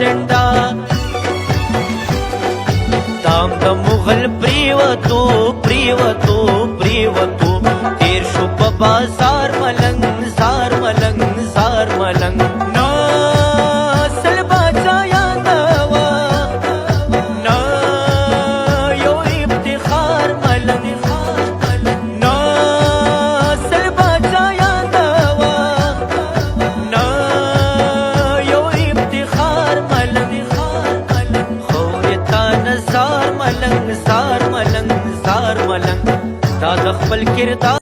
شنډا دام د مغل پریوتو پریوتو پریوتو تیر شو په بازار ملنګ زار ملنګ زار ملنګ نو سل باچا یادوا نو یو افتخار ملنګ نو سل باچا یادوا نو یو افتخار ملنګ خو نزار ملنګ زار ملنګ زار ملنګ دا د خپل کردار